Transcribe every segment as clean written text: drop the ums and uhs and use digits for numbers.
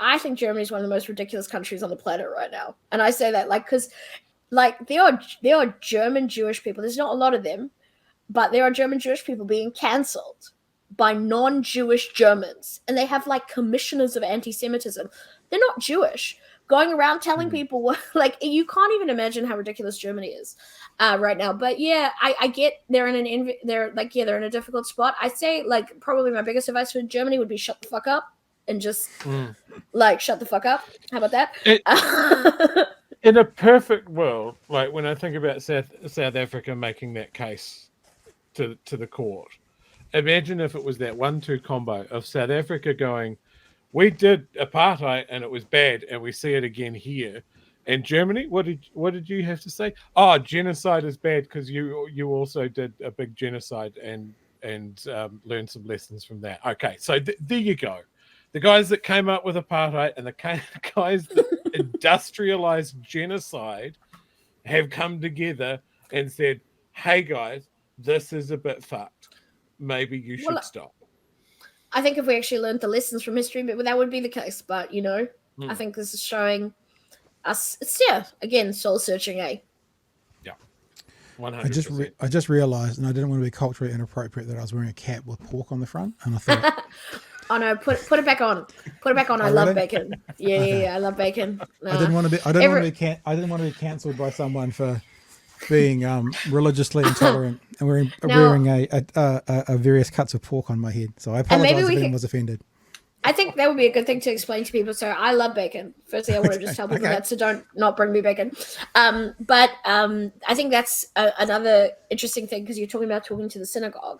I think Germany is one of the most ridiculous countries on the planet right now, and I say that because there are German Jewish people. There's not a lot of them, but there are German Jewish people being cancelled by non-Jewish Germans, and they have commissioners of anti-Semitism. They're not Jewish, going around telling people you can't even imagine how ridiculous Germany is right now. But yeah, I get they're in a difficult spot. I say probably my biggest advice for Germany would be shut the fuck up and just shut the fuck up. How about that? In a perfect world, when I think about South Africa making that case to the court, imagine if it was that 1-2 combo of South Africa going, we did apartheid and it was bad, and we see it again here. And Germany, what did you have to say? Oh, genocide is bad because you also did a big genocide and learned some lessons from that. Okay, so there you go. The guys that came up with apartheid and the guys that industrialized genocide have come together and said, hey guys, this is a bit fucked. Maybe you should stop. I think if we actually learned the lessons from history, but that would be the case. But, I think this is showing us, again, soul searching, eh? Yeah. 100%. I just realized, and I didn't want to be culturally inappropriate, that I was wearing a cap with pork on the front. And I thought, oh no, put it back on. Put it back on. I love bacon. Yeah, okay. Yeah, I love bacon. I didn't want to be cancelled by someone for being religiously intolerant and wearing a various cuts of pork on my head. So I apologize if anyone was offended. I think that would be a good thing to explain to people. So I love bacon. Firstly, I want to just tell people that, so don't not bring me bacon. But I think that's another interesting thing, because you're talking about talking to the synagogue.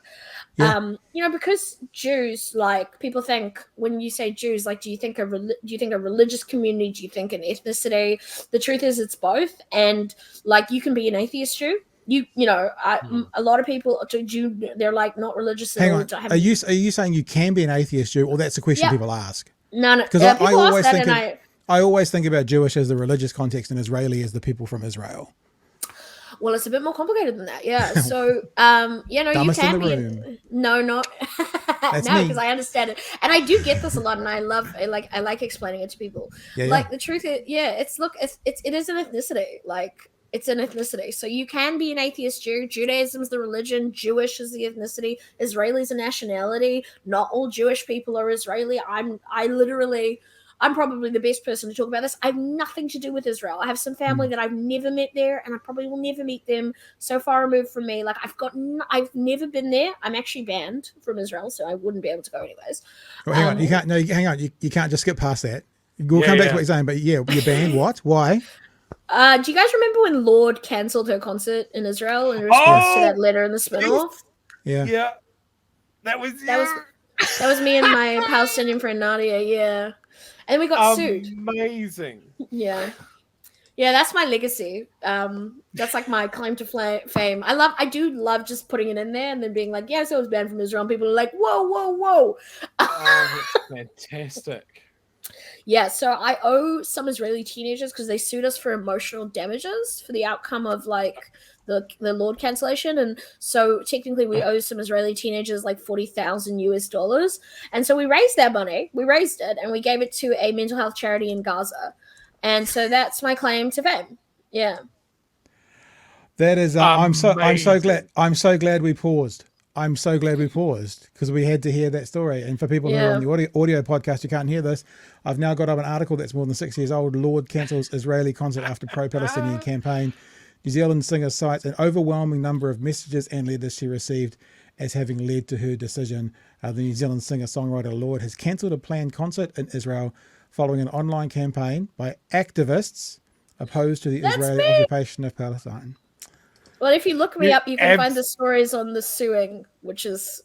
Yeah. Because Jews, people think when you say Jews, do you think a religious community? Do you think an ethnicity? The truth is, it's both. And you can be an atheist Jew. A lot of people, they're not religious. Hang on. Are you saying you can be an atheist Jew, or that's a question people ask? No. Because I always think about Jewish as the religious context and Israeli as the people from Israel. Well, it's a bit more complicated than that. Yeah. So, you can be. No, not. No, because I understand it, and I do get this a lot, and I like explaining it to people. Yeah. The truth is, it is an ethnicity. It's an ethnicity. So you can be an atheist Jew. Judaism is the religion. Jewish is the ethnicity. Israeli is a nationality. Not all Jewish people are Israeli. I'm probably the best person to talk about this. I have nothing to do with Israel. I have some family that I've never met there, and I probably will never meet them. So far removed from me. I've never been there. I'm actually banned from Israel, so I wouldn't be able to go anyways. Well, hang on. You can't. No, hang on. You can't just skip past that. We'll come back to what you're saying, but you're banned. What? Why? Do you guys remember when Lorde cancelled her concert in Israel in response to that letter in the spin-off? Yeah. Yeah. That was me and my Palestinian friend Nadia, yeah. And we got sued. Amazing. Yeah. Yeah, that's my legacy. That's my claim to fame. I do love just putting it in there and then being like, yes, I was banned from Israel. And people are like, whoa, whoa, whoa. Oh, that's fantastic. Yeah, so I owe some Israeli teenagers because they sued us for emotional damages for the outcome of the Lorde cancellation, and so technically we owe some Israeli teenagers $40,000 and so we raised that money. We raised it and we gave it to a mental health charity in Gaza, and so that's my claim to fame. Yeah, that is. I'm so glad we paused. I'm so glad we paused because we had to hear that story. And for people who are on the audio podcast, you can't hear this. I've now got up an article that's more than 6 years old. Lorde cancels Israeli concert after pro-Palestinian campaign. New Zealand singer cites an overwhelming number of messages and letters she received as having led to her decision. The New Zealand singer-songwriter Lorde has cancelled a planned concert in Israel following an online campaign by activists opposed to the Israeli occupation of Palestine. Well, if you look me up, you can find the stories on the suing, which is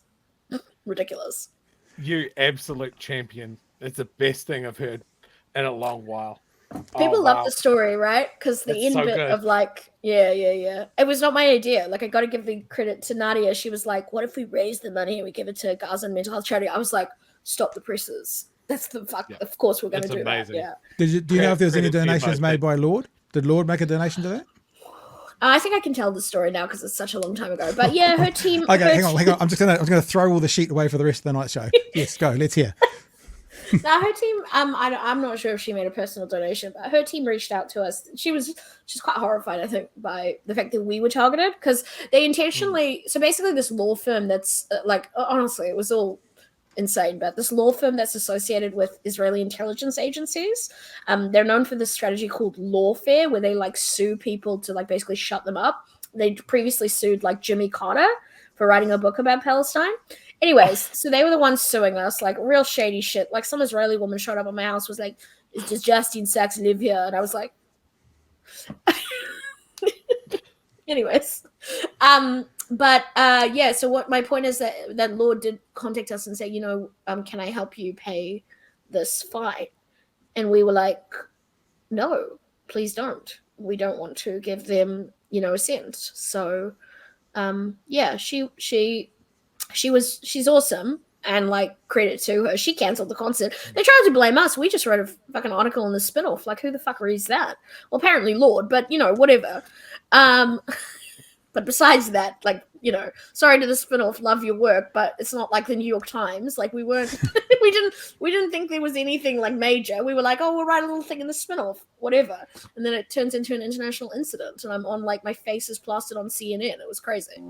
ridiculous. You absolute champion. It's the best thing I've heard in a long while. People love the story, right? Because the end bit of yeah. It was not my idea. I got to give the credit to Nadia. She was like, what if we raise the money and we give it to Gaza mental health charity? I was like, stop the presses. That's the fuck. Yeah. Of course we're going to do amazing. That. Yeah. Do you know if there was any donations made by Lorde? Did Lorde make a donation to that? I think I can tell the story now because it's such a long time ago. But yeah, her team. Okay, hang on. I'm just gonna throw all the sheet away for the rest of the night show. Yes, go. Let's hear. Now her team, I'm not sure if she made a personal donation, but her team reached out to us. She's quite horrified, I think, by the fact that we were targeted, because they intentionally. So basically, this law firm that's honestly, it was all insane, but this law firm that's associated with Israeli intelligence agencies, they're known for this strategy called lawfare, where they like sue people to like basically shut them up. They previously sued like Jimmy Carter for writing a book about Palestine. Anyways, so they were the ones suing us, like real shady shit. Like some Israeli woman showed up at my house, was like, "Does Justine Sachs live here?" And I was like, anyways, but yeah. So what my point is that Lorde did contact us and say, can I help you pay this fine? And we were like, no, please don't. We don't want to give them, a cent. So, yeah, she's awesome, and like credit to her. She canceled the concert. They tried to blame us. We just wrote a fucking article in the spin-off. Like, who the fuck reads that? Well, apparently Lorde, but whatever. But besides that, like, sorry to the spin-off, love your work, but it's not like the New York Times. Like, we weren't, we didn't think there was anything like major. We were like, oh, we'll write a little thing in the spin-off, whatever. And then it turns into an international incident, and I'm on, like, my face is plastered on CNN. It was crazy.